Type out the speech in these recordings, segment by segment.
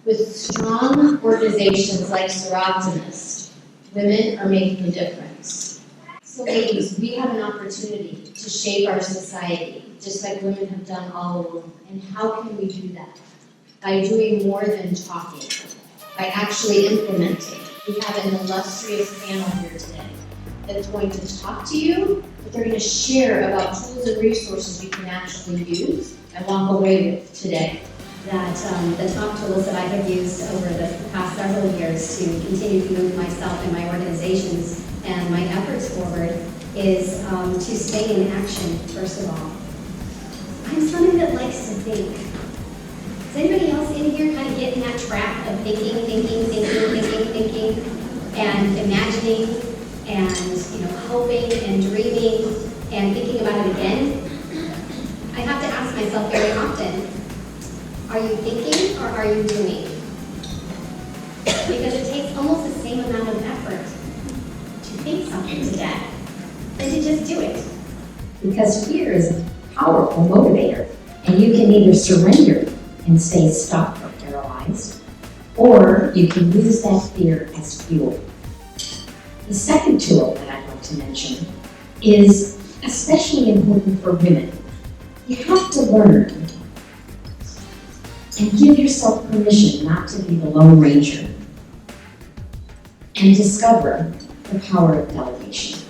With strong organizations like Optimist, women are making a difference. So ladies, we have an opportunity to shape our society, just like women have done all along. And how can we do that? By doing more than talking, by actually implementing. We have an illustrious panel here today that's going to talk to you, but they're going to share about tools and resources you can actually use and walk away with today. That the top tools that I have used over the past several years to continue to move myself and my organizations and my efforts forward is to stay in action, first of all. I'm someone that likes to think. Does anybody else in here kind of get in that trap of thinking, and imagining, and hoping and dreaming and thinking about it again? I have to ask myself very often, are you thinking or are you doing? Because it takes almost the same amount of effort to think something to death than to just do it. Because fear is a powerful motivator, and you can either surrender and stay stuck or paralyzed, or you can use that fear as fuel. The second tool that I'd like to mention is especially important for women. You have to learn and give yourself permission not to be the Lone Ranger, and discover the power of delegation.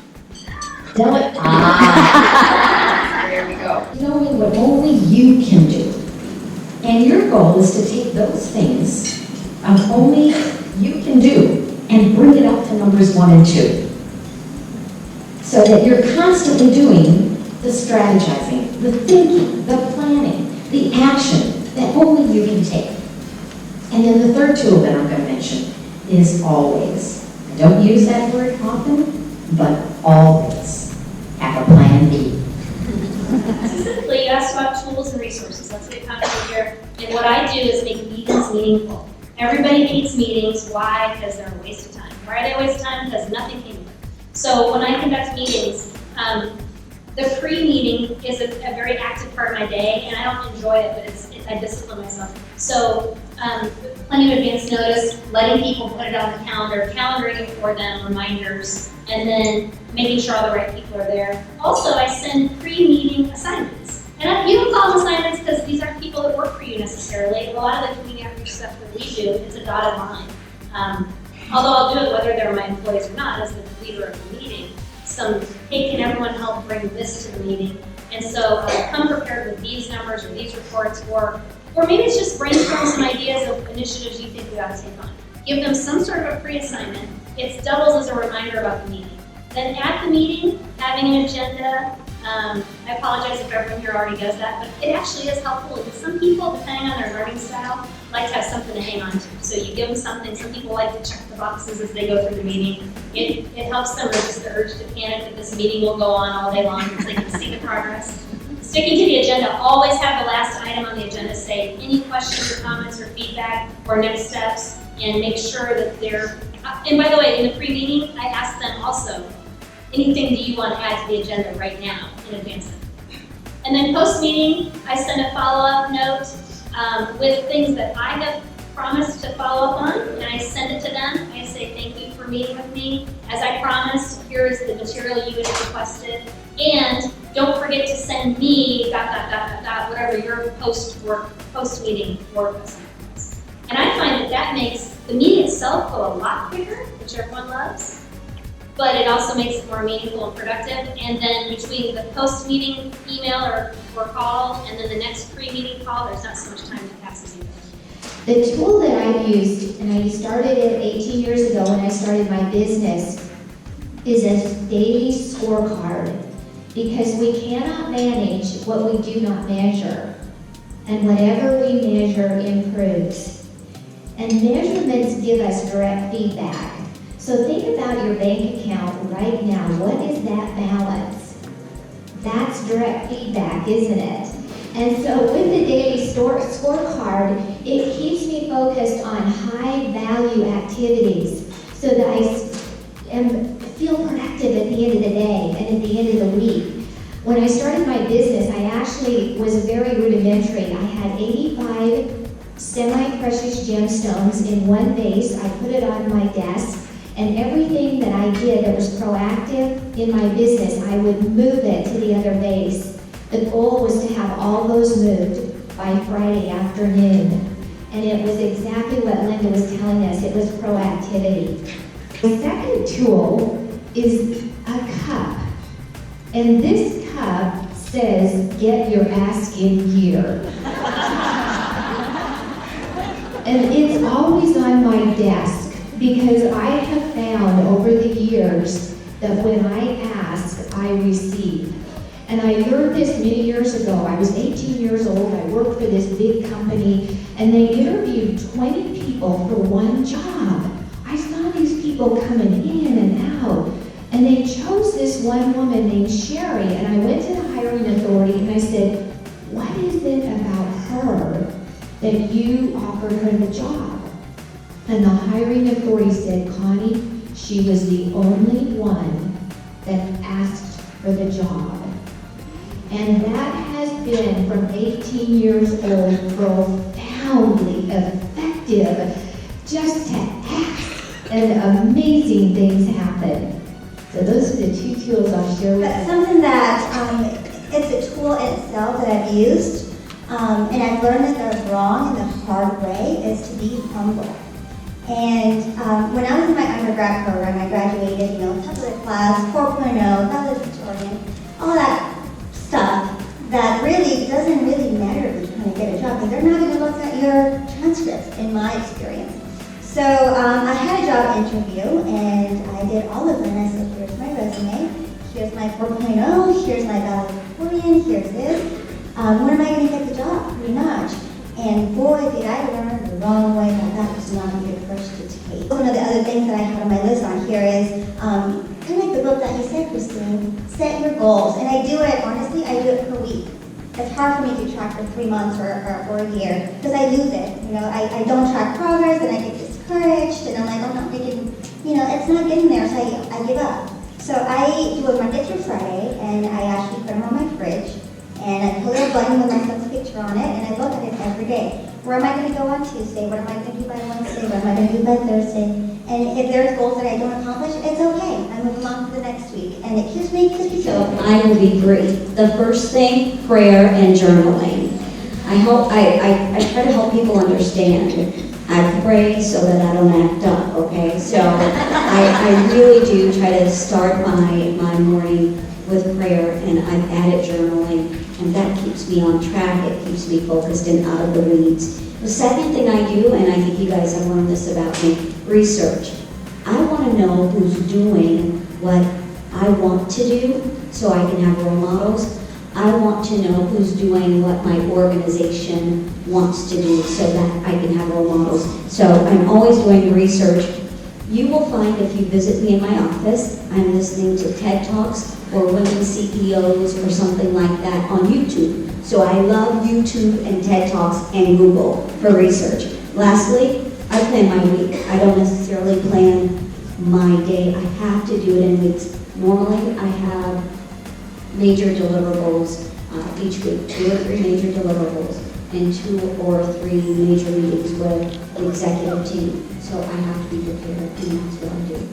There we go. Knowing what only you can do. And your goal is to take those things of only you can do and bring it up to numbers 1 and 2. So that you're constantly doing the strategizing, the thinking, the planning, the action that only you can take. And then the third tool that I'm going to mention is always. I don't use that word often, but always have a plan B. Specifically, you asked about tools and resources. Let's get concrete here. And what I do is make meetings meaningful. Everybody hates meetings. Why? Because they're a waste of time. Why are they a waste of time? Because nothing came of it. So when I conduct meetings, the pre-meeting is a very active part of my day, and I don't enjoy it, but I discipline myself. So plenty of advance notice, letting people put it on the calendar, calendaring it for them, reminders, and then making sure all the right people are there. Also, I send pre-meeting assignments. And you don't call them assignments because these aren't people that work for you necessarily. A lot of the community outreach stuff that we do, it's a dotted line. Although I'll do it whether they're my employees or not as the leader of the meeting. Hey, can everyone help bring this to the meeting? And so come prepared with these numbers or these reports, or maybe it's just brainstorm some ideas of initiatives you think we ought to take on. Give them some sort of a pre-assignment. It doubles as a reminder about the meeting. Then at the meeting, having an agenda. I apologize if everyone here already does that, but it actually is helpful because some people, depending on their learning style, like to have something to hang on to. So you give them something. Some people like to check the boxes as they go through the meeting. It helps them resist the urge to panic that this meeting will go on all day long because they can see the progress. Sticking to the agenda, always have the last item on the agenda say any questions or comments or feedback or next steps, and make sure that they're, and by the way, in the pre-meeting, I ask them also, anything that you want to add to the agenda right now in advance of it. And then post-meeting, I send a follow-up note with things that I have promised to follow up on, and I send it to them. I say, thank you for meeting with me. As I promised, here is the material you had requested. And don't forget to send me ... whatever your post-meeting work assignment is. And I find that makes the meeting itself go a lot quicker, which everyone loves. But it also makes it more meaningful and productive. And then between the post-meeting email or call and then the next pre-meeting call, there's not so much time that passes either. The tool that I used, and I started it 18 years ago when I started my business, is a daily scorecard. Because we cannot manage what we do not measure. And whatever we measure improves. And measurements give us direct feedback. So think about your bank account right now. What is that balance? That's direct feedback, isn't it? And so with the daily scorecard, it keeps me focused on high value activities so that I feel productive at the end of the day and at the end of the week. When I started my business, I actually was very rudimentary. I had 85 semi-precious gemstones in one vase. I put it on my desk, and everything that I did that was proactive in my business, I would move it to the other vase. The goal was to have all those moved by Friday afternoon. And it was exactly what Linda was telling us. It was proactivity. The second tool is a cup. And this cup says, get your ass in gear. And it's always on my desk because I have found over the years that when I ask, I receive. And I learned this many years ago. I was 18 years old. I worked for this big company, and they interviewed 20 people for one job. I saw these people coming in and out, and they chose this one woman named Sherry, and I went to the hiring authority and I said, what is it about her that you offered her the job? And the hiring authority said, Connie, she was the only one that asked for the job. And that has been, from 18 years old, profoundly effective, just to ask, and amazing things happen. So those are the two tools I'll share with But you. something that, it's a tool in itself that I've used, and I've learned that they're wrong in the hard way, is to be humble. And when I was in my undergrad program, I graduated, top of the class, 4.0, valedictorian, all that stuff that really doesn't really matter if you're trying to get a job, because they're not going to look at your transcripts, in my experience. So I had a job interview, and I did all of them. I said, here's my resume, here's my 4.0, here's my valedictorian, here's this. When am I going to get the job? Pretty much. And boy, did I learn the wrong way that that was not a good first to take. One of the other things that I had on my list on here is kind of like the book that you said, Christine, set your goals. And I do it, honestly, I do it per week. It's hard for me to track for 3 months or a year because I lose it. I don't track progress and I get discouraged and I'm like, I'm not making, it's not getting there, so I give up. So I do it Monday through Friday, and I actually put them on my fridge, and I put a button with my son's picture on it, and I look at it every day. Where am I going to go on Tuesday? What am I going to do by Wednesday? What am I going to do by Thursday? And if there's goals that I don't accomplish, it's okay. I move along to the next week, and it keeps me So I will be brief. The first thing, prayer and journaling. I try to help people understand. I pray so that I don't act up, okay? So I really do try to start my morning with prayer, and I've added journaling, and that keeps me on track. It keeps me focused and out of the weeds. The second thing I do, and I think you guys have learned this about me, research. I want to know who's doing what I want to do so I can have role models. I want to know who's doing what my organization wants to do so that I can have role models. So I'm always doing research. You will find if you visit me in my office, I'm listening to TED Talks or women CEOs or something like that on YouTube. So I love YouTube and TED Talks and Google for research. Lastly, I plan my week. I don't necessarily plan my day. I have to do it in weeks. Normally, I have major deliverables each week, 2 or 3 major deliverables, and 2 or 3 major meetings with the executive team. So I have to be prepared, and that's what I do.